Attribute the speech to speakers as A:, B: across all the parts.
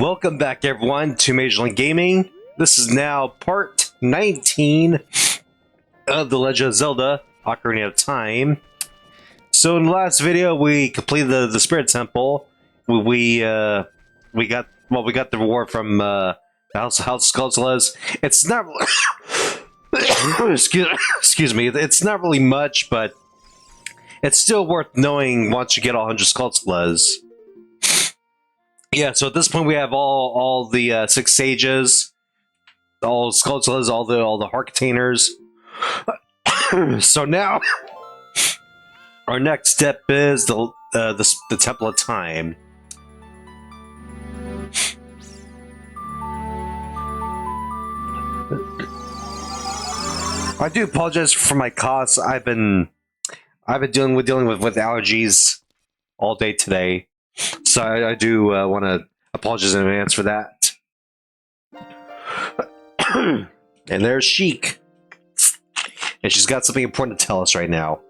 A: Welcome back, everyone, to Major League Gaming. This is now part 19 of The Legend of Zelda: Ocarina of Time. So in the last video, we completed the Spirit Temple. We got the reward from House Skulltulas. It's not excuse me. It's not really much, but it's still worth knowing once you get all 100 Skulltulas. Yeah, so at this point we have all the 6 sages, all Skulltulas, all the heart containers. So now our next step is the Temple of Time. I do apologize for my coughs. I've been dealing with allergies all day today. So I do want to apologize in advance for that. And there's Sheik. And she's got something important to tell us right now.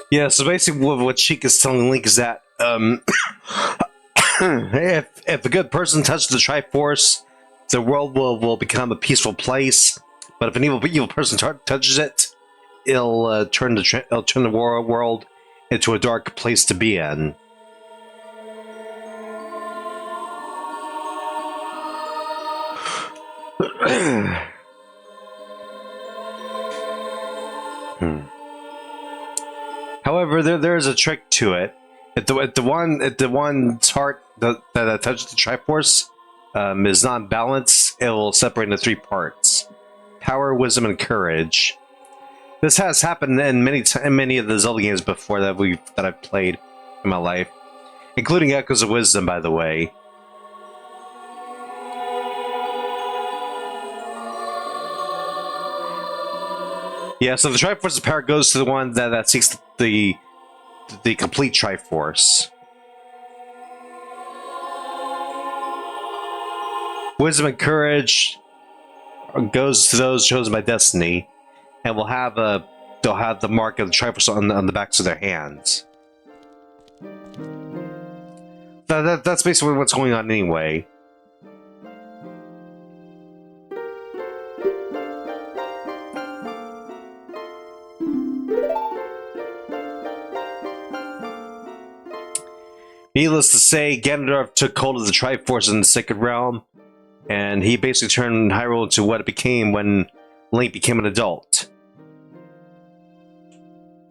A: Yeah, so basically what Sheik is telling Link is that if a good person touches the Triforce, the world will become a peaceful place. But if an evil person touches it, it'll turn the world into a dark place to be in. However, there is a trick to it. If the one heart that touches the Triforce is not balanced, it will separate into 3 parts: power, wisdom, and courage. This has happened in many of the Zelda games before that I've played in my life, including Echoes of Wisdom, by the way. Yeah, so the Triforce's power goes to the one that seeks the complete Triforce. Wisdom and courage goes to those chosen by destiny, and they'll have the mark of the Triforce on the backs of their hands. That's basically what's going on anyway. Needless to say, Ganondorf took hold of the Triforce in the Sacred Realm, and he basically turned Hyrule into what it became when Link became an adult.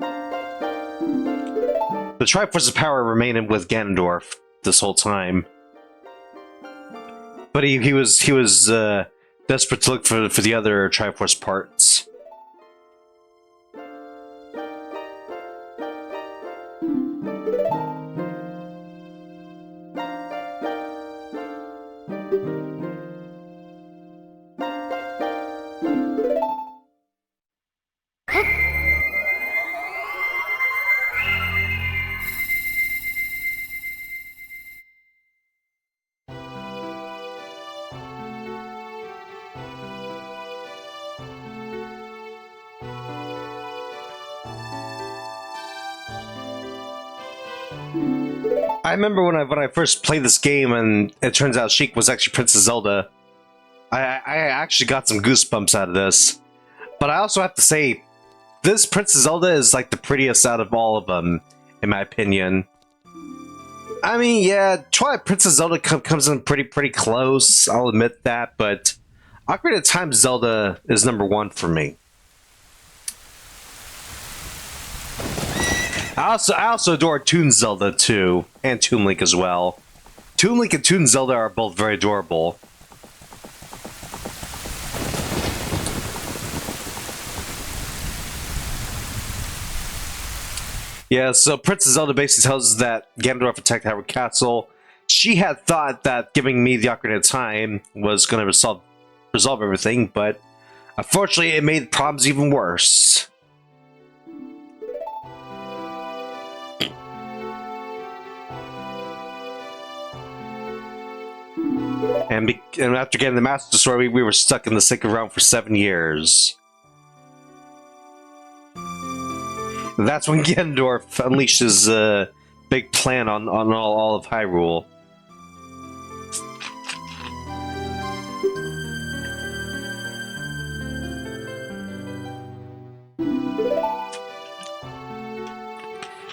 A: The Triforce's power remained with Ganondorf this whole time, but he was desperate to look for the other Triforce parts. I remember when I first played this game, and it turns out Sheik was actually Princess Zelda. I actually got some goosebumps out of this. But I also have to say, this Princess Zelda is like the prettiest out of all of them, in my opinion. I mean, yeah, Twilight Princess Zelda comes in pretty close, I'll admit that, but Ocarina of Time Zelda is #1 for me. I also adore Toon Zelda too, and Toon Link as well. Toon Link and Toon Zelda are both very adorable. Yeah, so Princess Zelda basically tells us that Ganondorf attacked Hyrule Castle. She had thought that giving me the Ocarina of Time was going to resolve everything, but unfortunately it made problems even worse. And after getting the Master Sword, we were stuck in the Sacred Realm for 7 years. And that's when Ganondorf unleashed his big plan on all of Hyrule.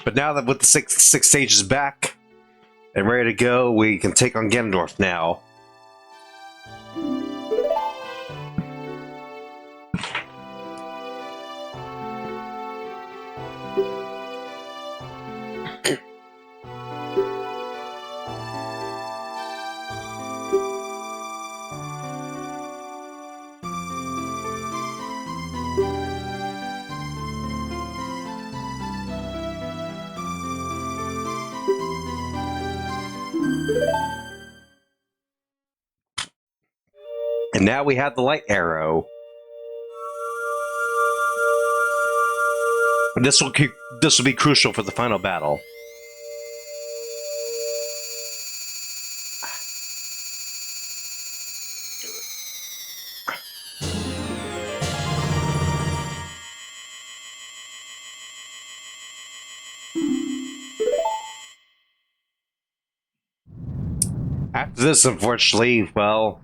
A: But now that with the six stages back and ready to go, we can take on Ganondorf now. And now we have the light arrow. This will be crucial for the final battle. After this, unfortunately, well,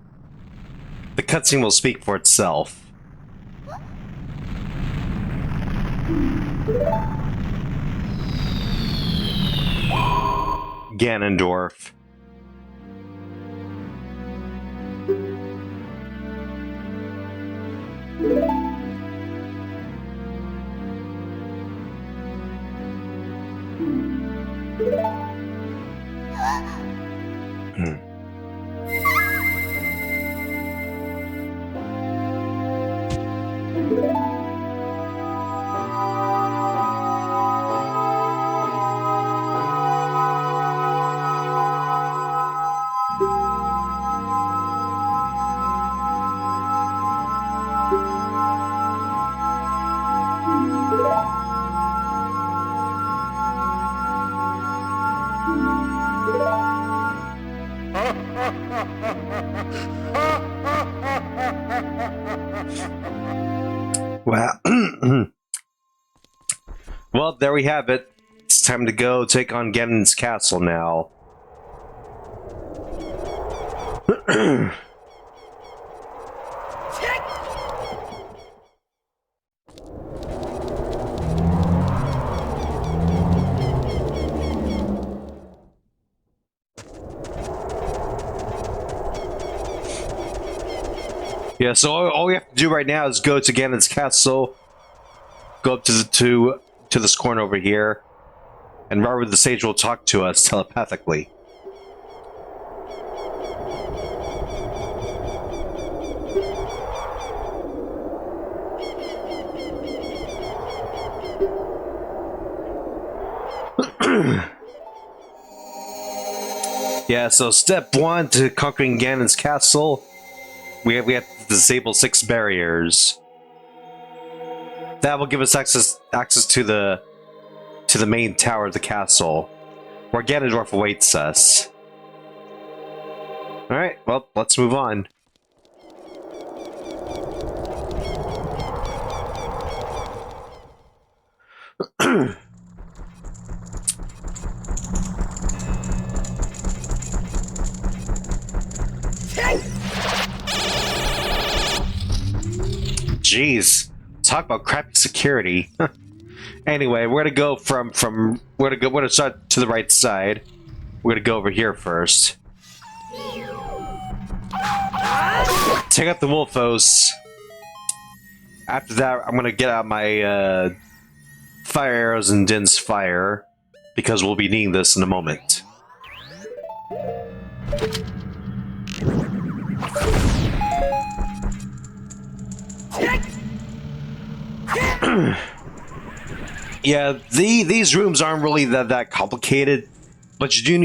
A: the cutscene will speak for itself. Ganondorf. Wow. Well, there we have it. It's time to go take on Ganon's castle now. Yeah, so all we have to do right now is go to Ganon's castle, go up to this corner over here, and Robert the Sage will talk to us telepathically. Yeah, so step 1 to conquering Ganon's castle. We have to disable 6 barriers. That will give us access to the main tower of the castle, where Ganondorf awaits us. All right, well, let's move on. Jeez, talk about crappy security. Anyway, we're gonna go we're gonna start to the right side. We're gonna go over here first. Take out the Wolfos. After that, I'm gonna get out my fire arrows and Din's fire, because we'll be needing this in a moment. Yeah, these rooms aren't really that complicated, but you do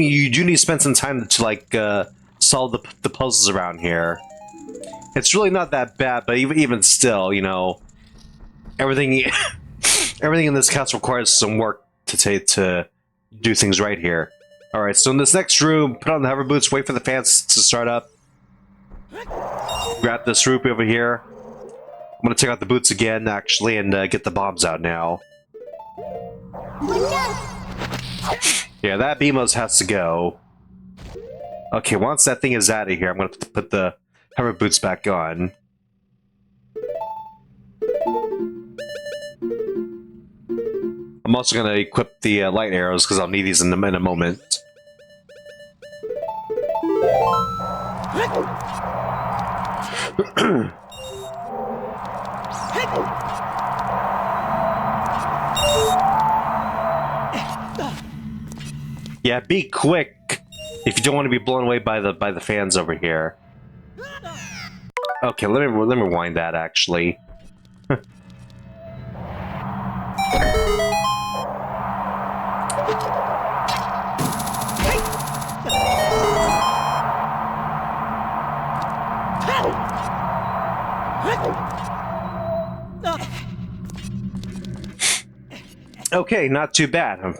A: need to spend some time to like solve the puzzles around here. It's really not that bad, but even still, you know, everything everything in this castle requires some work to do things right here. All right, so in this next room, put on the hover boots, wait for the fans to start up. Grab this rupee over here. I'm gonna take out the boots again, actually, and get the bombs out now. Yeah, that Beamos has to go. Okay, once that thing is out of here, I'm gonna put the hover boots back on. I'm also gonna equip the light arrows because I'll need these in a moment. Yeah, be quick if you don't want to be blown away by the fans over here. Okay, let me rewind that actually. Okay, not too bad.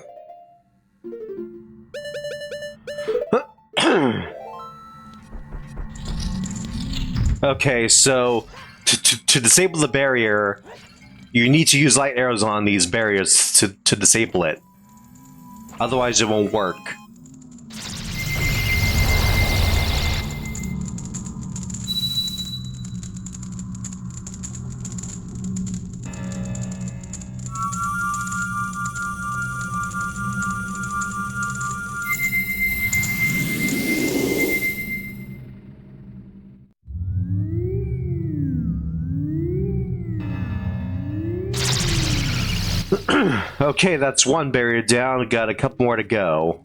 A: Okay, so to disable the barrier, you need to use light arrows on these barriers to disable it. Otherwise, it won't work. Okay, that's one barrier down. Got a couple more to go.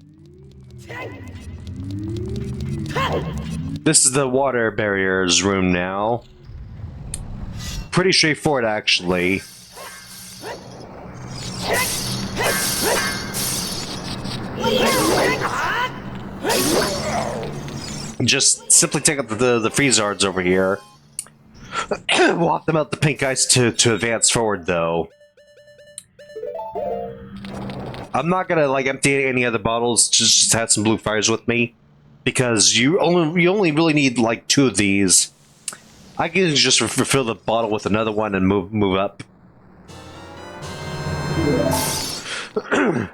A: This is the water barriers room now. Pretty straightforward, actually. Just simply take out the Freezards over here. Walk them out the pink ice to advance forward, though. I'm not gonna like empty any other bottles. Just have some blue fires with me, because you only really need like 2 of these. I can just refill the bottle with another one and move up.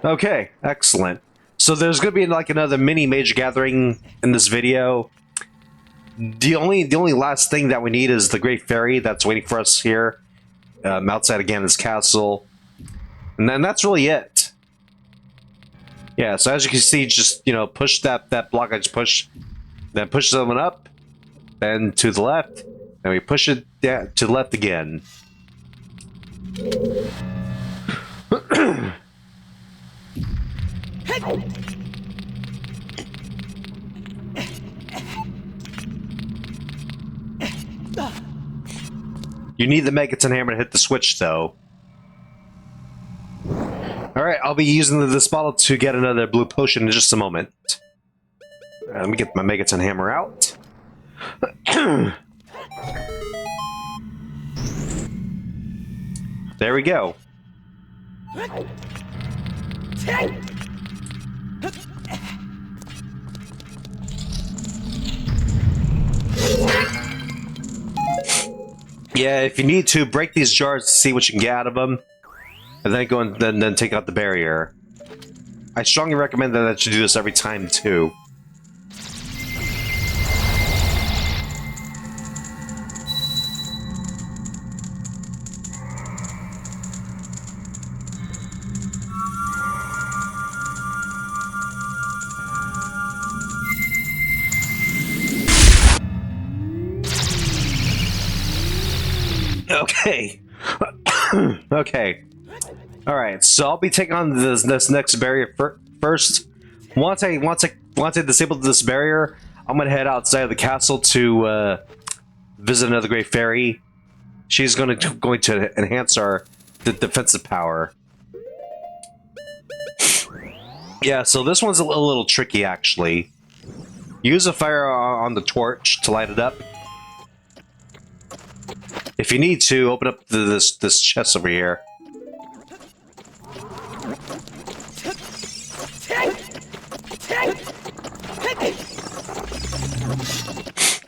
A: Okay, excellent. So there's gonna be like another mini major gathering in this video. The only last thing that we need is the Great Fairy that's waiting for us here outside again this castle, and then that's really it. Yeah, so as you can see, just, you know, push that block I just pushed, then push someone up, then to the left, and we push it down to the left again. You need the Megaton Hammer to hit the switch, though. Alright, I'll be using this bottle to get another blue potion in just a moment. Let me get my Megaton Hammer out. There we go. Yeah, if you need to, break these jars to see what you can get out of them. And then go and then take out the barrier. I strongly recommend that you do this every time, too. Okay. Okay. Alright, so I'll be taking on this next barrier first. Once I disable this barrier, I'm gonna head outside of the castle to visit another great fairy. She's going to enhance our defensive power. Yeah, so this one's a little tricky, actually. Use a fire on the torch to light it up. If you need to, open up this chest over here.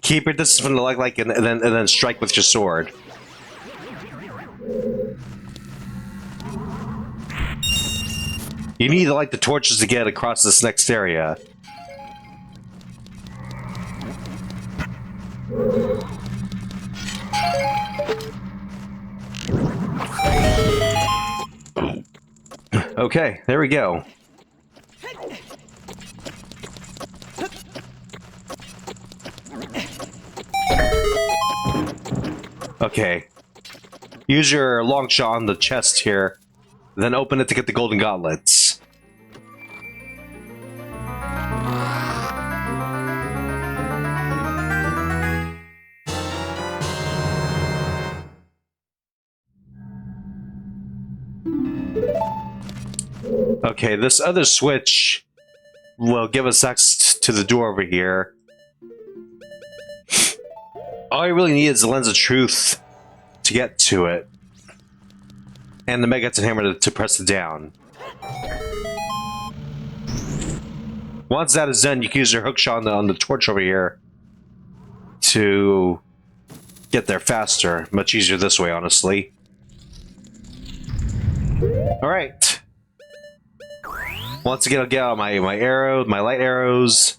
A: Keep your distance from the like, and then strike with your sword. You need to light the torches to get across this next area. Okay, there we go. Okay. Use your long shot on the chest here, then open it to get the golden gauntlets. Okay, this other switch will give us access to the door over here. All you really need is the Lens of Truth to get to it. And the Megaton Hammer to press it down. Once that is done, you can use your hookshot on the torch over here to get there faster. Much easier this way, honestly. Alright. Once again, I'll get out my arrow, my light arrows.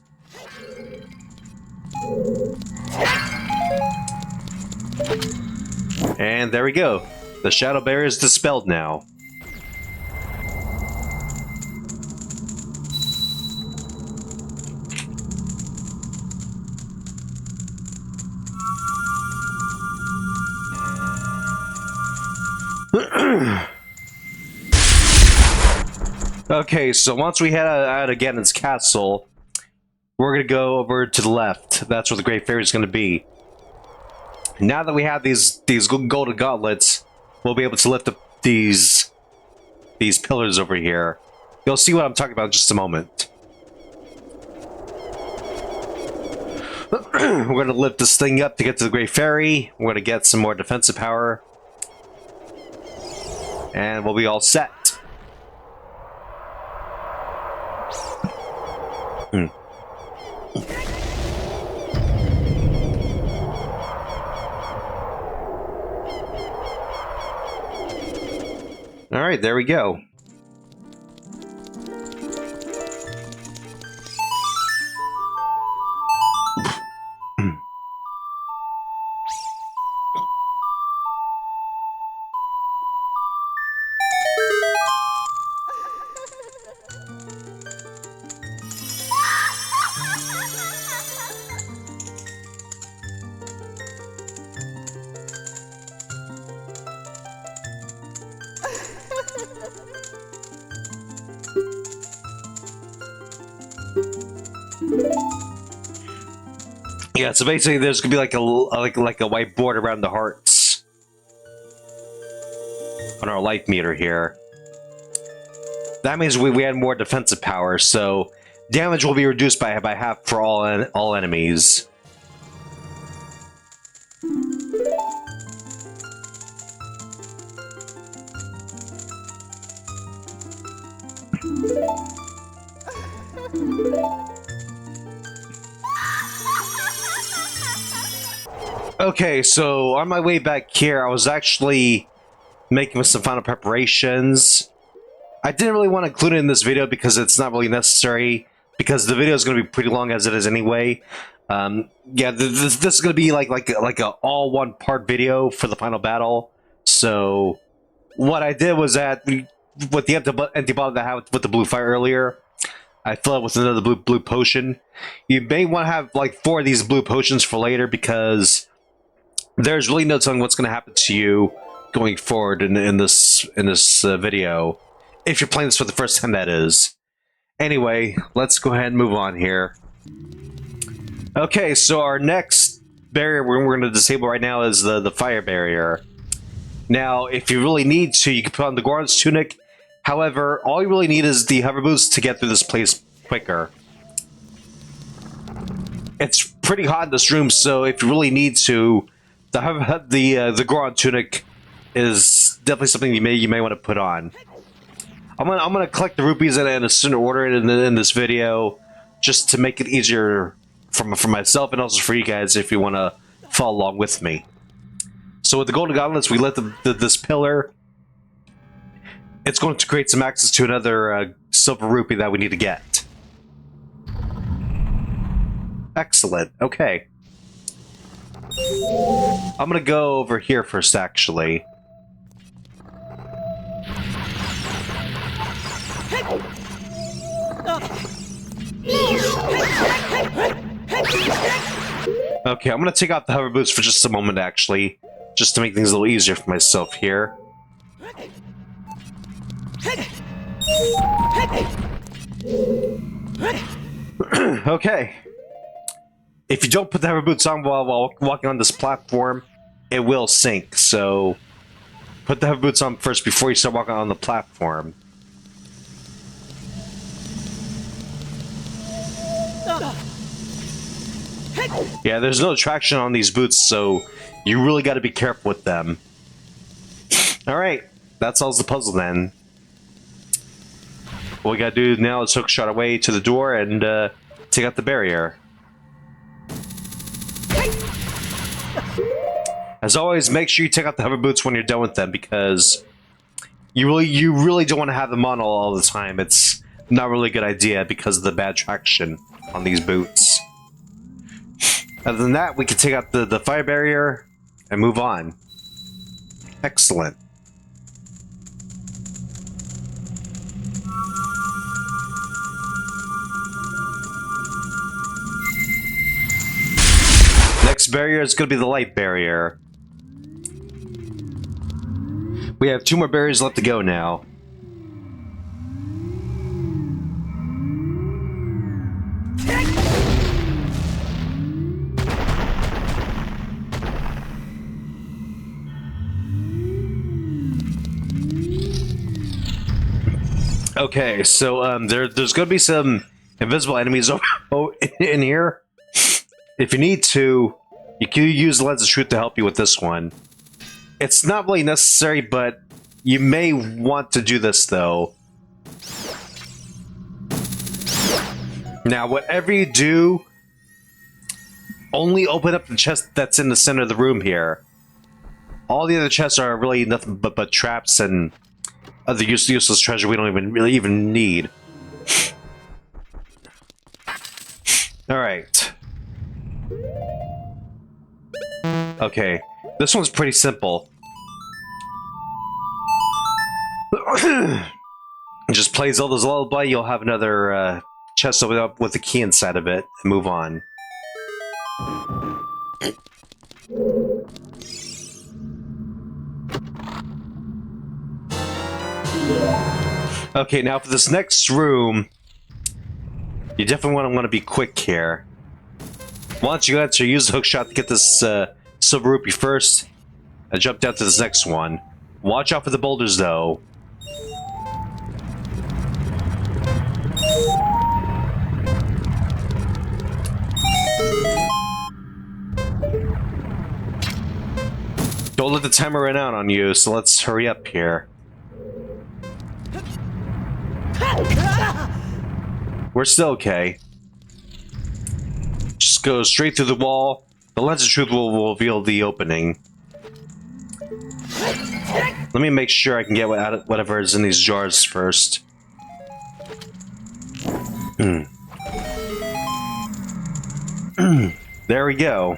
A: And there we go. The shadow barrier is dispelled now. Okay, so once we head out of Ganon's castle, we're gonna go over to the left. That's where the Great Fairy is gonna be. Now that we have these golden gauntlets, we'll be able to lift up these pillars over here. You'll see what I'm talking about in just a moment. We're gonna lift this thing up to get to the Great Fairy. We're gonna get some more defensive power, and we'll be all set. Alright, there we go. Yeah, so basically there's gonna be like a white board around the hearts on our life meter here. That means we had more defensive power, so damage will be reduced by half for all enemies. Okay, so on my way back here, I was actually making some final preparations. I didn't really want to include it in this video because it's not really necessary, because the video is going to be pretty long as it is anyway. Yeah, this is going to be like a all one part video for the final battle. So what I did was that with the empty bottle that I had with the blue fire earlier, I filled it with another blue potion. You may want to have like 4 of these blue potions for later, because there's really no telling what's going to happen to you going forward in this video, if you're playing this for the first time, that is. Anyway, let's go ahead and move on here. Okay, so our next barrier we're going to disable right now is the fire barrier. Now, if you really need to, you can put on the Goron's tunic. However, all you really need is the hover boots to get through this place quicker. It's pretty hot in this room, so if you really need to, the Goron tunic is definitely something you may want to put on. I'm gonna collect the rupees in a certain order in this video, just to make it easier for myself and also for you guys if you want to follow along with me. So with the golden gauntlets, we lit this pillar. It's going to create some access to another silver rupee that we need to get. Excellent. Okay. I'm gonna go over here first, actually. Okay, I'm gonna take out the hover boots for just a moment, actually, just to make things a little easier for myself here. Okay. If you don't put the hover boots on while walking on this platform, it will sink, so put the hover boots on first before you start walking on the platform. Yeah, there's no traction on these boots, so you really got to be careful with them. Alright, that solves the puzzle then. What we gotta do now is hook shot our way to the door and take out the barrier. As always, make sure you take out the hover boots when you're done with them, because you really don't want to have them on all the time. It's not really a good idea because of the bad traction on these boots. Other than that, we can take out the fire barrier and move on. Excellent. Next barrier is going to be the light barrier. We have 2 more barriers left to go now. Okay, so there's going to be some invisible enemies in here. If you need to, you can use the Lens of Truth to help you with this one. It's not really necessary, but you may want to do this, though. Now, whatever you do, only open up the chest that's in the center of the room here. All the other chests are really nothing but traps and other useless treasure we don't really even need. Alright. Okay, this one's pretty simple. Just play Zelda's Lullaby, you'll have another chest open up with a key inside of it, and move on. Okay, now for this next room, you definitely want to be quick here. Once you got to use the hookshot to get this silver rupee first, and jump down to this next one. Watch out for the boulders, though. Don't let the timer run out on you, so let's hurry up here. We're still okay. Just go straight through the wall. The Lens of Truth will reveal the opening. Let me make sure I can get whatever is in these jars first. There we go.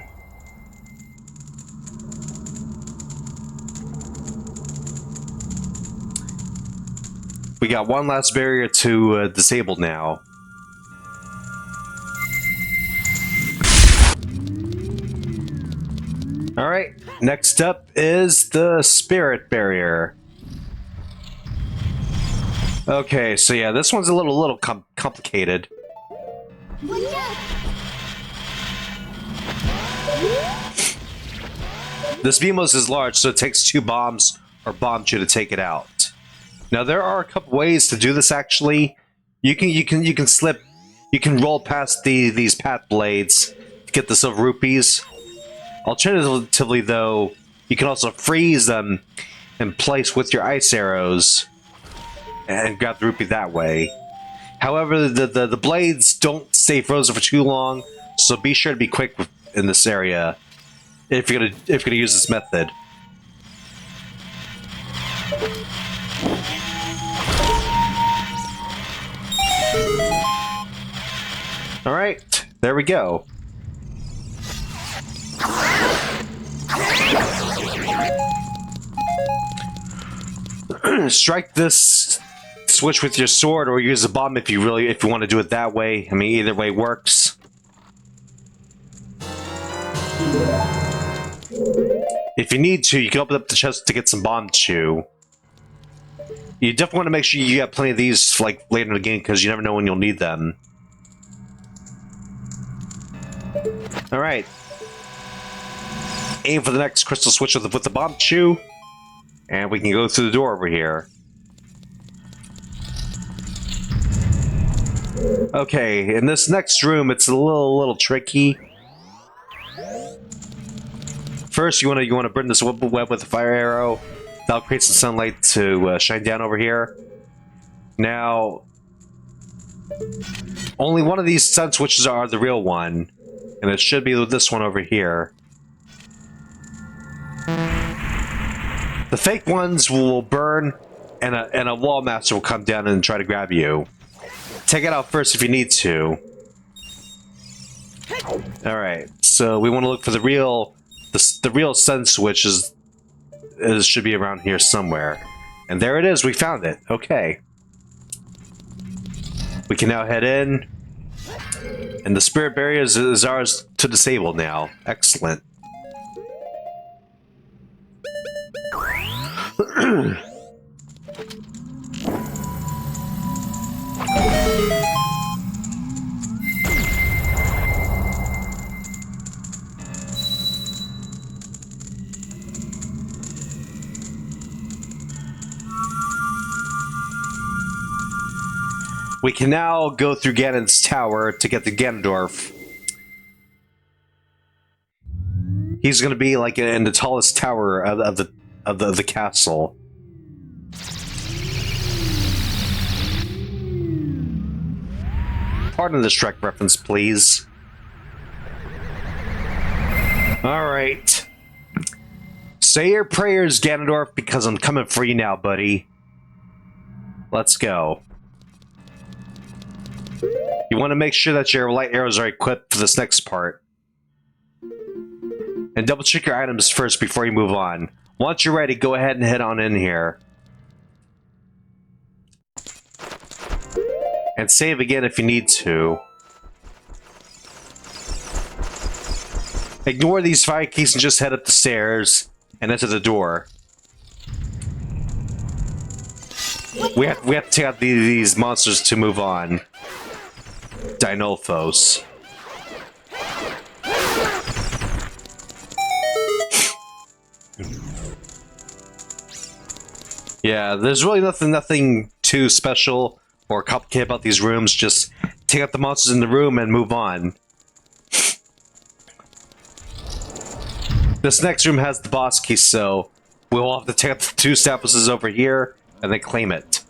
A: We got one last barrier to disable now. Alright, next up is the spirit barrier. Okay, so yeah, this one's a little complicated. This beamos is large, so it takes 2 bombs or bomb chew to take it out. Now there are a couple ways to do this. Actually, you can slip, you can roll past these path blades to get the silver rupees. Alternatively, though, you can also freeze them in place with your ice arrows and grab the rupee that way. However, the blades don't stay frozen for too long, so be sure to be quick in this area if you're gonna use this method. All right, there we go. Strike this switch with your sword, or use a bomb if you want to do it that way. I mean, either way works. If you need to, you can open up the chest to get some bomb chew. You definitely want to make sure you get plenty of these like later in the game, because you never know when you'll need them. All right. Aim for the next crystal switch with the bomb chew, and we can go through the door over here. Okay, in this next room, it's a little tricky. First, you want to burn this web with a fire arrow. That'll create some sunlight to shine down over here. Now, only one of these sun switches are the real one, and it should be this one over here. The fake ones will burn, and a wall master will come down and try to grab you. Take it out first if you need to. All right, so we want to look for the real sun switch. Should be around here somewhere, and there it is. We found it. Okay, we can now head in, and the spirit barrier is ours to disable now. Excellent. We can now go through Ganon's tower to get the Ganondorf. He's going to be like in the tallest tower of the castle. Pardon the Shrek reference, please. All right. Say your prayers, Ganondorf, because I'm coming for you now, buddy. Let's go. You want to make sure that your light arrows are equipped for this next part. And double check your items first before you move on. Once you're ready, go ahead and head on in here. And save again if you need to. Ignore these fire keys and just head up the stairs and enter the door. We have to take out these monsters to move on. Dinolfos. Yeah, there's really nothing too special or complicated about these rooms. Just take out the monsters in the room and move on. This next room has the boss key, so we'll have to take out the 2 statuses over here and then claim it.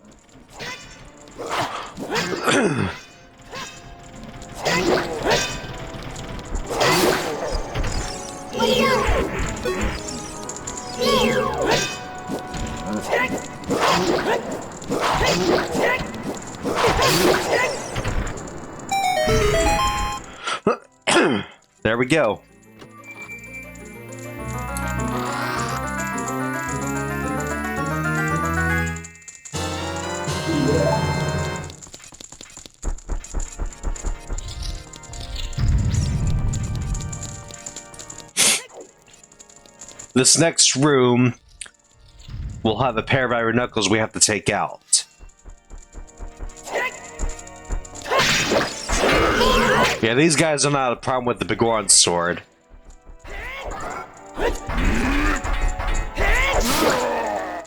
A: There we go. This next room will have a pair of iron knuckles we have to take out. Yeah, these guys are not a problem with the Bigoron sword.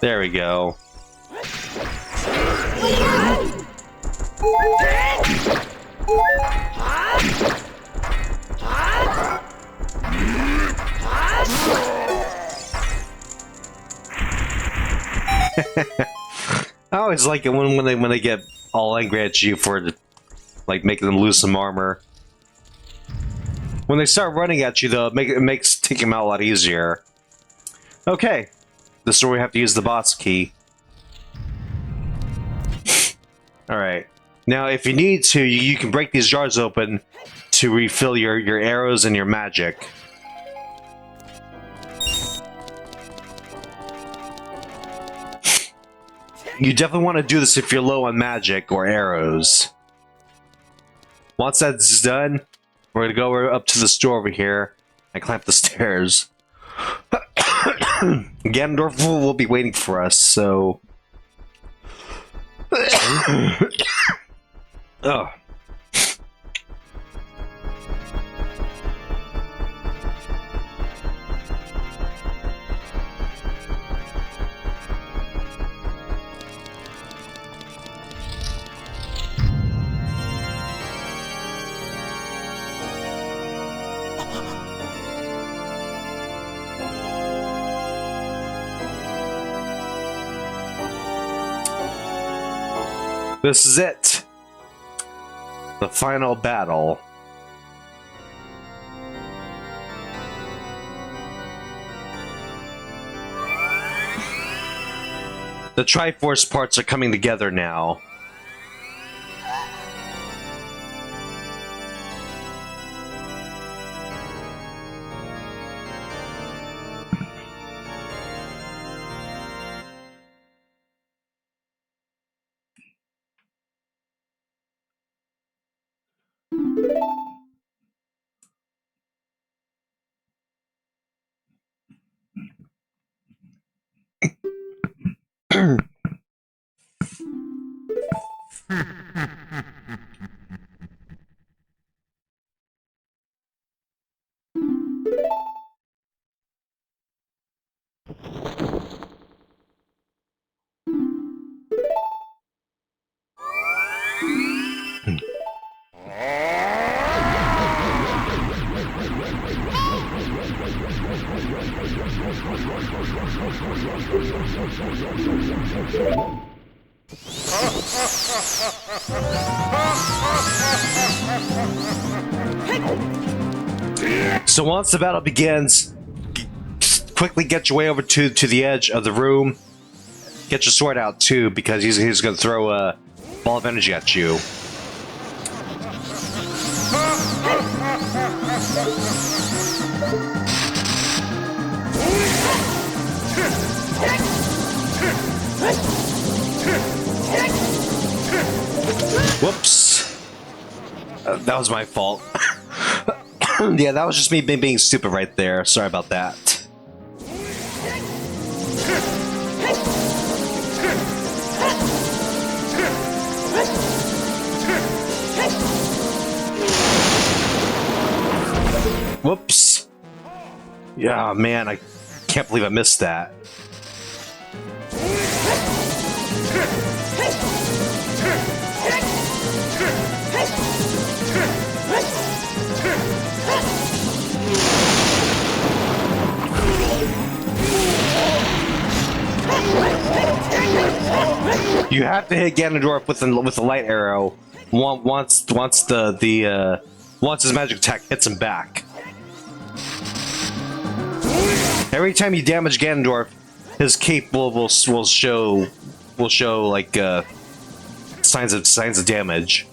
A: There we go. I always like it when they get all angry at you for like making them lose some armor. When they start running at you, though, it makes taking them out a lot easier. Okay, this is where we have to use the boss key. All right. Now, if you need to, you can break these jars open to refill your arrows and your magic. You definitely want to do this if you're low on magic or arrows. Once that's done, we're going to go up to the store over here and climb the stairs. Ganondorf will be waiting for us, so... Oh. This is it. The final battle. The Triforce parts are coming together now. So once the battle begins, quickly get your way over to the edge of the room. Get your sword out too, because he's going to throw a ball of energy at you. Whoops. That was my fault. Yeah, that was just me being stupid right there. Sorry about that. Whoops. Yeah, man, I can't believe I missed that. You have to hit Ganondorf with the light arrow once his magic attack hits him back. Every time you damage Ganondorf, his cape will show like signs of damage.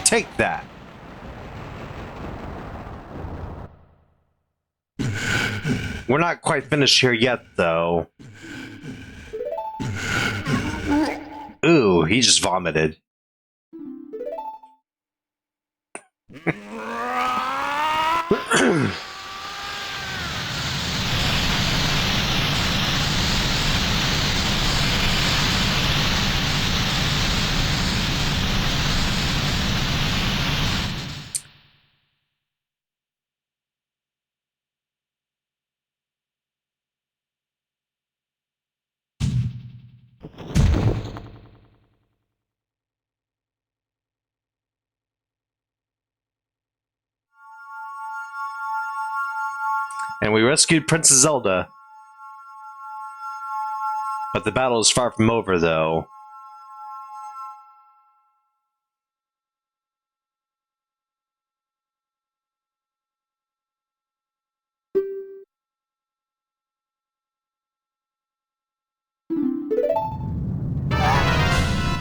A: Take that. We're not quite finished here yet, though. Ooh, he just vomited. And we rescued Princess Zelda. But the battle is far from over, though.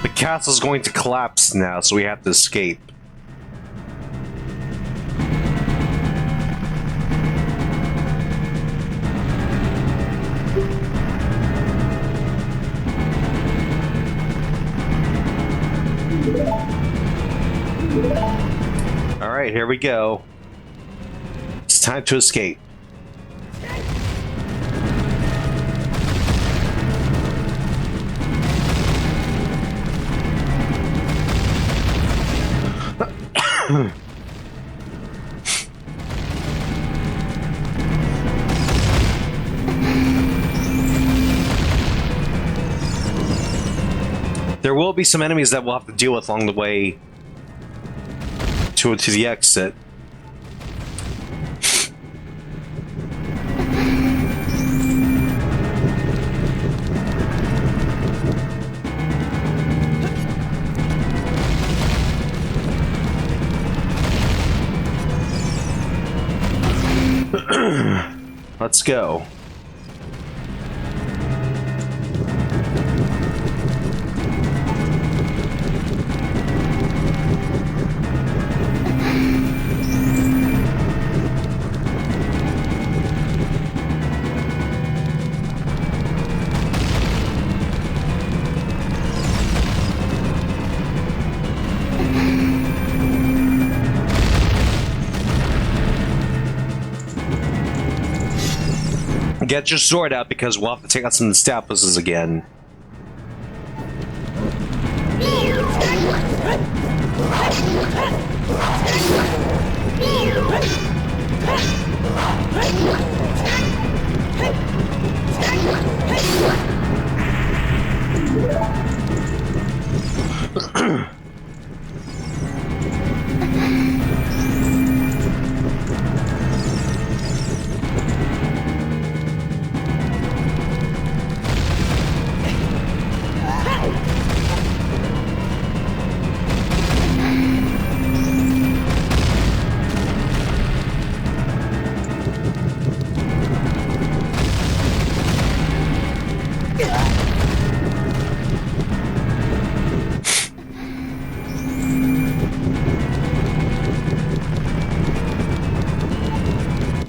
A: The castle's going to collapse now, so we have to escape. Alright, here we go. It's time to escape. There will be some enemies that we'll have to deal with along the way to the exit. Let's go. Get your sword out because we'll have to take out some statuses again.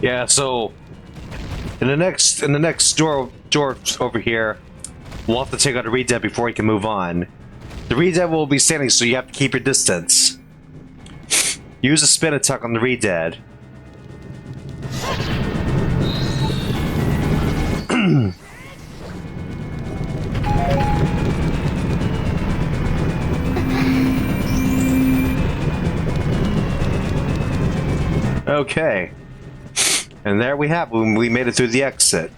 A: Yeah, so in the next door over here, we'll have to take out a Redead before we can move on. The Redead will be standing, so you have to keep your distance. Use a spin attack on the Redead. Okay. And there we have it. We made it through the exit.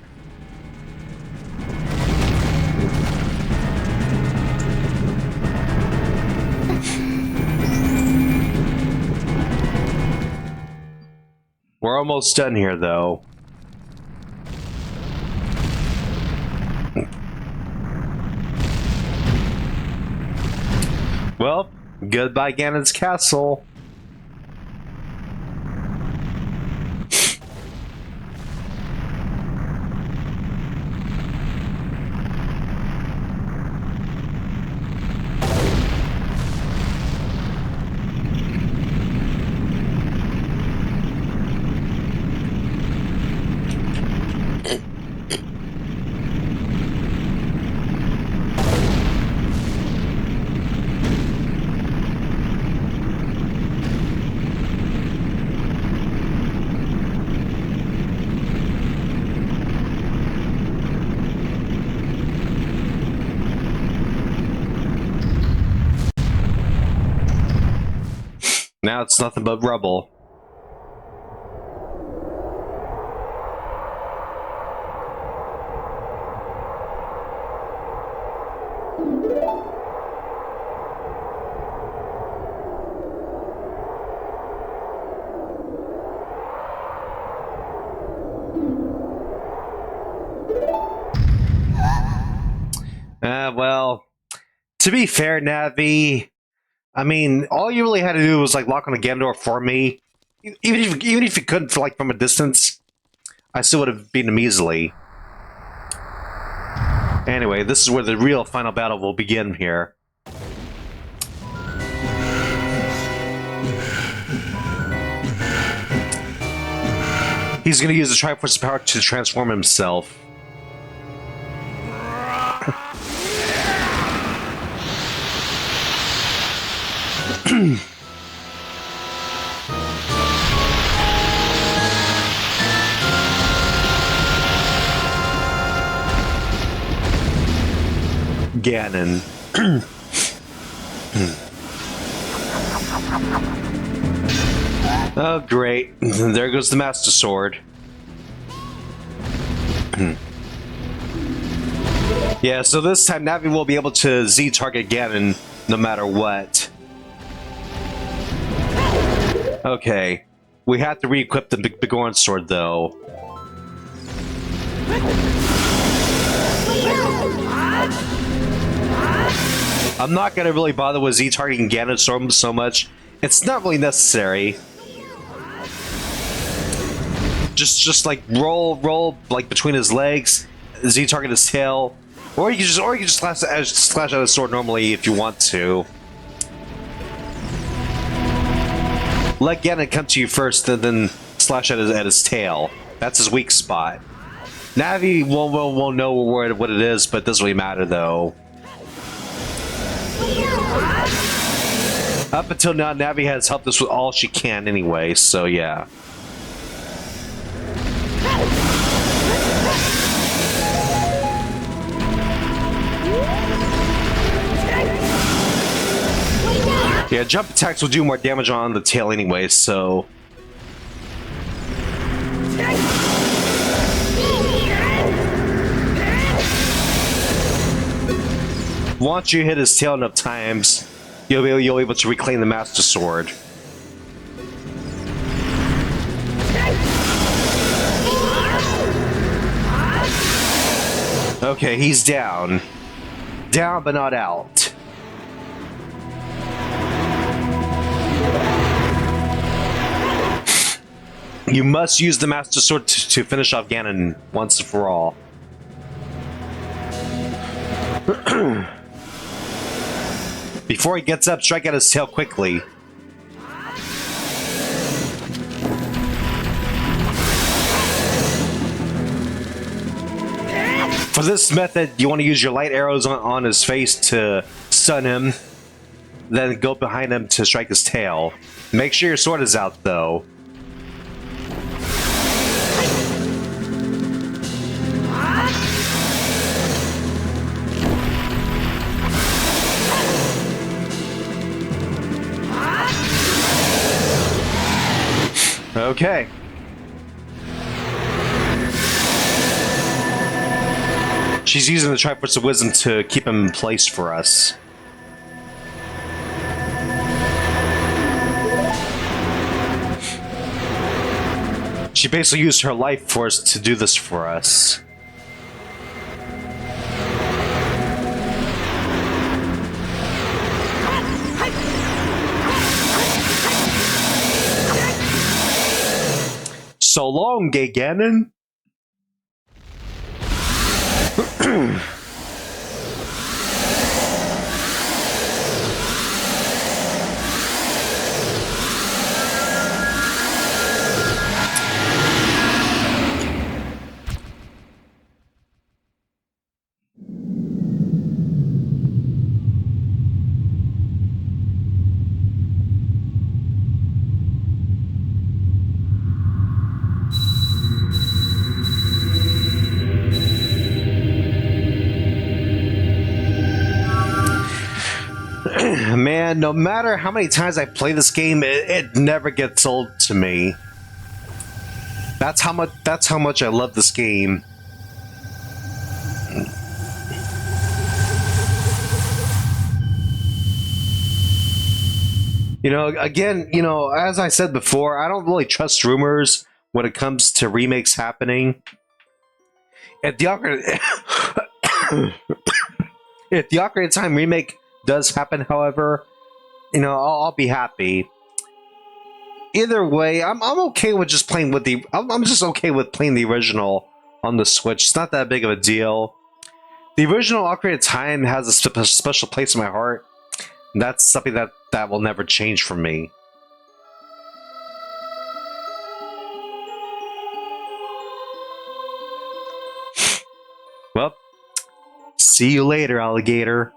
A: We're almost done here, though. Well, goodbye Ganon's castle. Now it's nothing but rubble. Well, to be fair, Navi, I mean, all you really had to do was like lock on a Ganondorf for me. Even if you couldn't, like from a distance, I still would have beaten him easily. Anyway, this is where the real final battle will begin here. He's going to use the Triforce power to transform himself. Ganon. Oh, great. There goes the Master Sword. Yeah, so this time Navi will be able to Z-target Ganon no matter what. Okay. We have to re-equip the Bigorn Sword, though. I'm not gonna really bother with Z-targeting Ganon Sword so much. It's not really necessary. Just like roll like between his legs, Z-target his tail, or you can just slash out his sword normally if you want to. Let Ganon come to you first, and then slash at his tail. That's his weak spot. Navi won't know what it is, but it doesn't really matter though. Up until now, Navi has helped us with all she can anyway, so yeah. Yeah, jump attacks will do more damage on the tail anyway, so... Once you hit his tail enough times, you'll be able to reclaim the Master Sword. Okay, he's down. Down but not out. You must use the Master Sword to finish off Ganon once and for all. Before he gets up, strike at his tail quickly. For this method, you want to use your light arrows on his face to stun him, then go behind him to strike his tail. Make sure your sword is out, though. Okay. She's using the Triforce of Wisdom to keep him in place for us. She basically used her life force to do this for us. So long, Gay Ganon. Man, no matter how many times I play this game, it never gets old to me. That's how much I love this game. You know, again, you know, as I said before, I don't really trust rumors when it comes to remakes happening. If the Ocarina of Time remake does happen, however, you know, I'll be happy. Either way, I'm okay with just playing with the. I'm just okay with playing the original on the Switch. It's not that big of a deal. The original Ocarina of Time has a special place in my heart. And that's something that will never change for me. Well, see you later, alligator.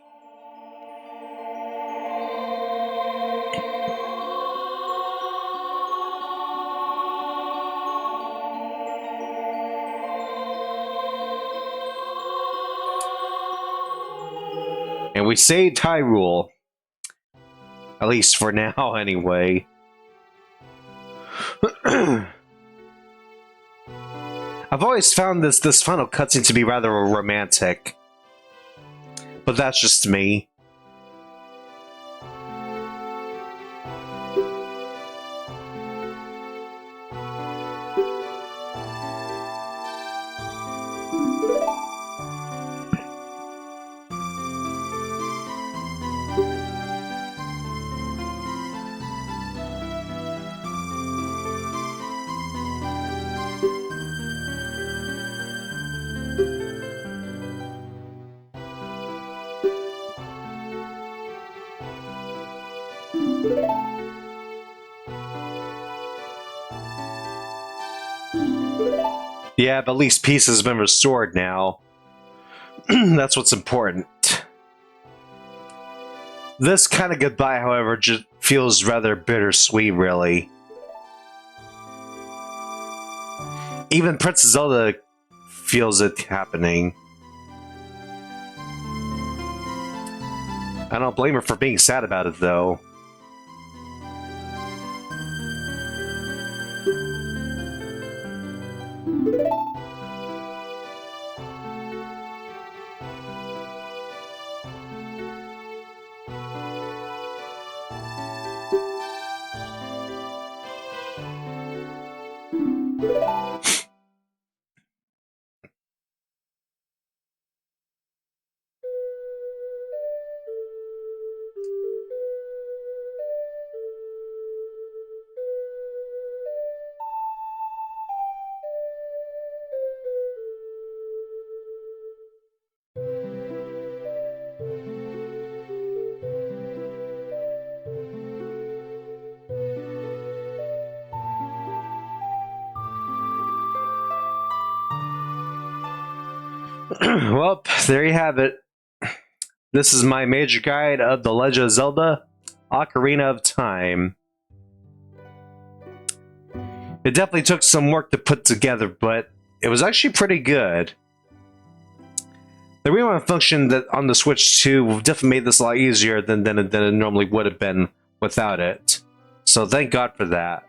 A: And we saved Hyrule. At least for now, anyway. I've always found this final cutscene to be rather romantic. But that's just me. Yeah, but at least peace has been restored now. That's what's important. This kind of goodbye, however, just feels rather bittersweet, really. Even Princess Zelda feels it happening. I don't blame her for being sad about it, though. Well, there you have it. This is my major guide of The Legend of Zelda: Ocarina of Time. It definitely took some work to put together, but it was actually pretty good. The rewind function that on the Switch 2 definitely made this a lot easier than it normally would have been without it. So thank God for that.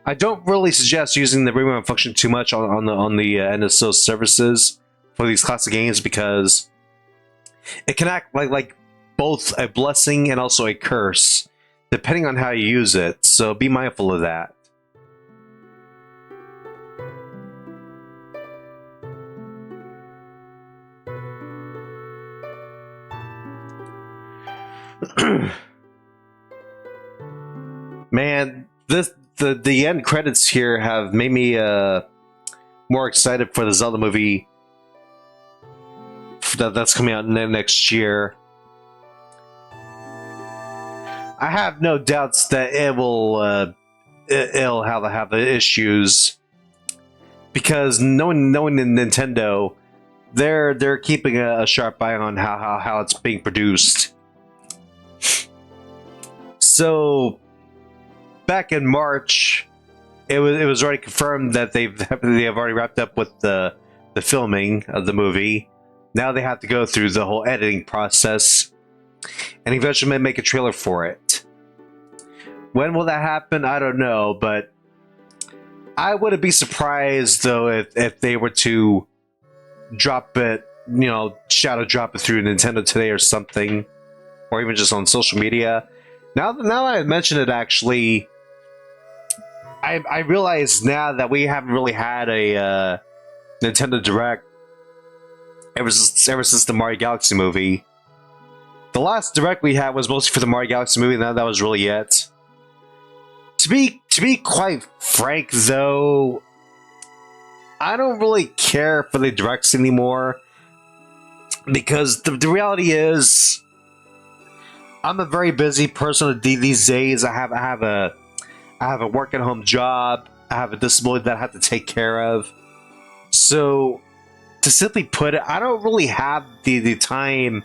A: I don't really suggest using the rewind function too much on the NSO services for these classic games because it can act like both a blessing and also a curse, depending on how you use it. So be mindful of that. Man, the end credits here have made me more excited for the Zelda movie that's coming out next year. I have no doubts that it'll have the issues because knowing Nintendo, they're keeping a sharp eye on how it's being produced. So back in March, it was already confirmed that they have already wrapped up with the filming of the movie. Now they have to go through the whole editing process and eventually may make a trailer for it. When will that happen? I don't know, but I wouldn't be surprised though if they were to drop it, shadow drop it through Nintendo Today or something, or even just on social media. Now that I mention it, actually, I realize now that we haven't really had a Nintendo Direct ever since the Mario Galaxy movie. The last Direct we had was mostly for the Mario Galaxy movie, and that was really it. To be quite frank, though, I don't really care for the Directs anymore, because the reality is, I'm a very busy person these days. I have a work at home job. I have a disability that I have to take care of. So, to simply put it, I don't really have the time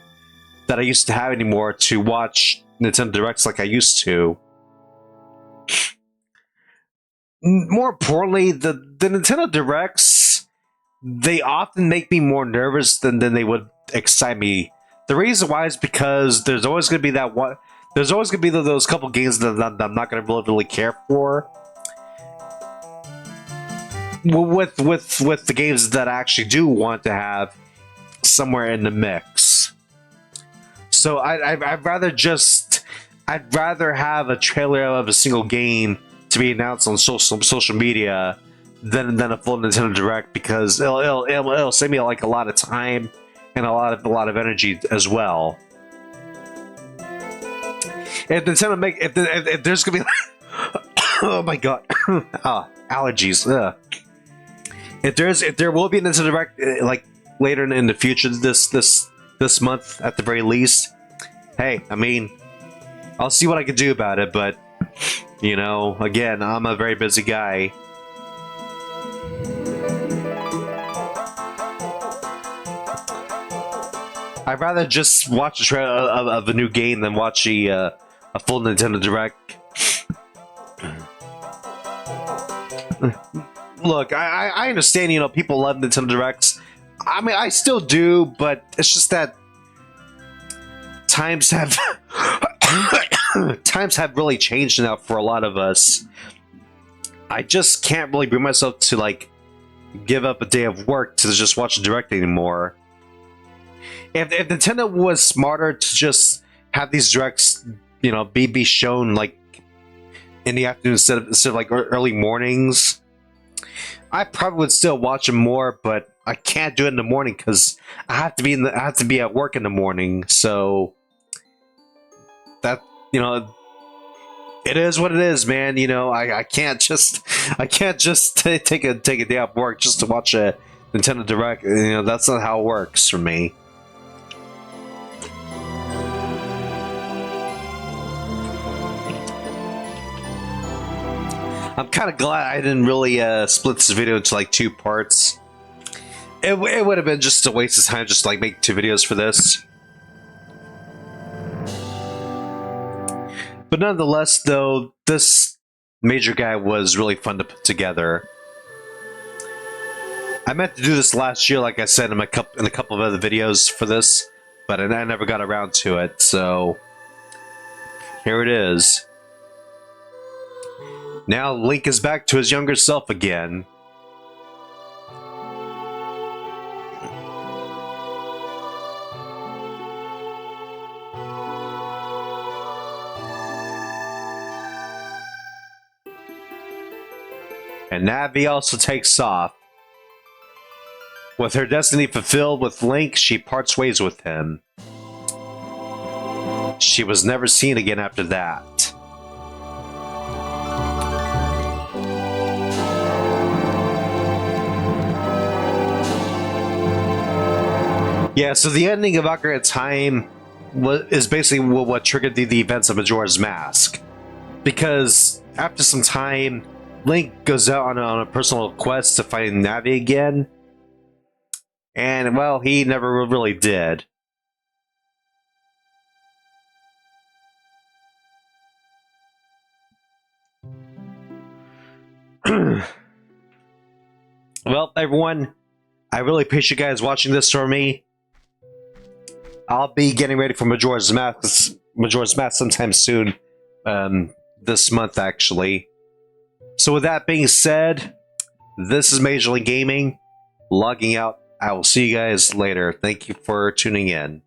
A: that I used to have anymore to watch Nintendo Directs like I used to. More importantly, the Nintendo Directs, they often make me more nervous than they would excite me. The reason why is because there's always going to be that one. There's always going to be those couple games that I'm not going to really care for. With the games that I actually do want to have somewhere in the mix. So I'd rather have a trailer of a single game to be announced on social media than a full Nintendo Direct, because it'll save me like a lot of time and a lot of energy as well. If Nintendo if there's gonna be oh my god, allergies. Ugh. If there will be a Nintendo Direct like later in the future, this month at the very least, hey, I mean, I'll see what I can do about it. But again, I'm a very busy guy. I'd rather just watch a trailer of a new game than watch a full Nintendo Direct. Look, I understand, people love Nintendo Directs. I mean, I still do, but it's just that times have really changed now for a lot of us. I just can't really bring myself to like give up a day of work to just watch a Direct anymore. If Nintendo was smarter to just have these Directs, be shown like in the afternoon instead of like early mornings, I probably would still watch them more, but I can't do it in the morning because I have to be at work in the morning. So that it is what it is, man. I can't just take a day off work just to watch a Nintendo Direct. That's not how it works for me. I'm kind of glad I didn't really split this video into like 2 parts. It would have been just a waste of time just to like make 2 videos for this. But nonetheless, though, this major guy was really fun to put together. I meant to do this last year, like I said in a couple of other videos for this, but I never got around to it. So here it is. Now Link is back to his younger self again. And Navi also takes off. With her destiny fulfilled with Link, she parts ways with him. She was never seen again after that. Yeah, so the ending of Ocarina of Time is basically what triggered the events of Majora's Mask. Because after some time, Link goes out on a personal quest to find Navi again. And, well, he never really did. Well, everyone, I really appreciate you guys watching this for me. I'll be getting ready for Majora's Mask sometime soon. This month, actually. So with that being said, this is Major League Gaming, logging out. I will see you guys later. Thank you for tuning in.